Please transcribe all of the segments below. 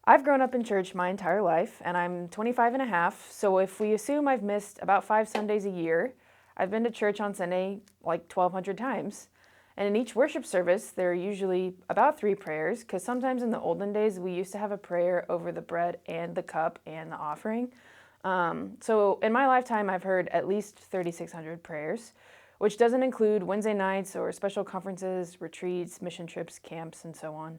I've grown up in church my entire life, and I'm 25 and a half, so if we assume I've missed about 5 Sundays a year, I've been to church on Sunday like 1,200 times. And in each worship service, there are usually about 3 prayers, because sometimes in the olden days, we used to have a prayer over the bread and the cup and the offering. So in my lifetime, I've heard at least 3,600 prayers, which doesn't include Wednesday nights or special conferences, retreats, mission trips, camps, and so on.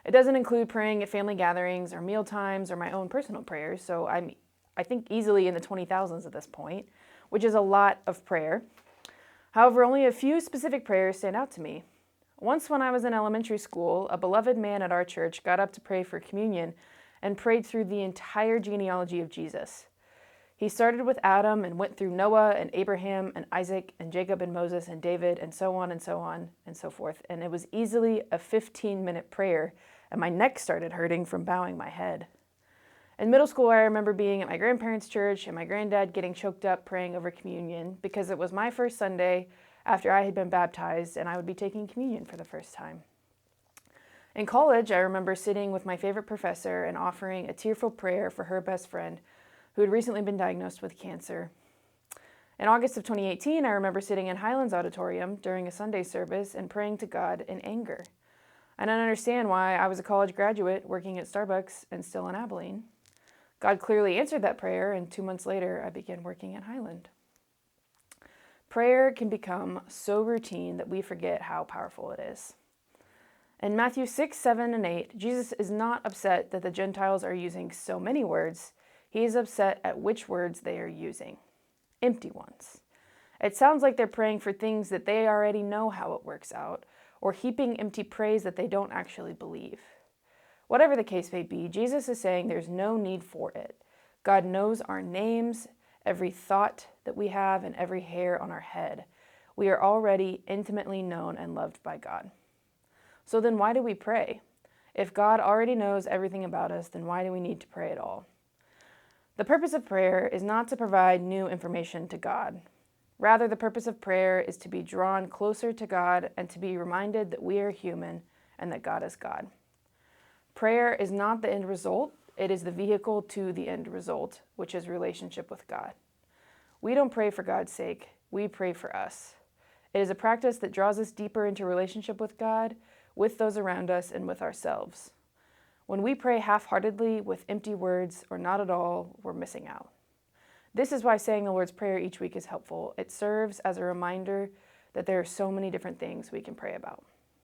It doesn't include praying at family gatherings or meal times or my own personal prayers, so I think easily in the 20,000s at this point, which is a lot of prayer. However, only a few specific prayers stand out to me. Once when I was in elementary school, a beloved man at our church got up to pray for communion and prayed through the entire genealogy of Jesus. He started with Adam and went through Noah and Abraham and Isaac and Jacob and Moses and David and so on and so on and so forth. And it was easily a 15-minute prayer, and my neck started hurting from bowing my head. In middle school, I remember being at my grandparents' church and my granddad getting choked up praying over communion because it was my first Sunday after I had been baptized and I would be taking communion for the first time. In college, I remember sitting with my favorite professor and offering a tearful prayer for her best friend who had recently been diagnosed with cancer. In August of 2018, I remember sitting in Highlands Auditorium during a Sunday service and praying to God in anger. I don't understand why I was a college graduate working at Starbucks and still in Abilene. God clearly answered that prayer, and 2 months later, I began working at Highland. Prayer can become so routine that we forget how powerful it is. In Matthew 6, 7, and 8, Jesus is not upset that the Gentiles are using so many words. He is upset at which words they are using. Empty ones. It sounds like they're praying for things that they already know how it works out, or heaping empty praise that they don't actually believe. Whatever the case may be, Jesus is saying there's no need for it. God knows our names, every thought that we have, and every hair on our head. We are already intimately known and loved by God. So then why do we pray? If God already knows everything about us, then why do we need to pray at all? The purpose of prayer is not to provide new information to God. Rather, the purpose of prayer is to be drawn closer to God and to be reminded that we are human and that God is God. Prayer is not the end result, it is the vehicle to the end result, which is relationship with God. We don't pray for God's sake, we pray for us. It is a practice that draws us deeper into relationship with God, with those around us, and with ourselves. When we pray half-heartedly with empty words or not at all, we're missing out. This is why saying the Lord's Prayer each week is helpful. It serves as a reminder that there are so many different things we can pray about.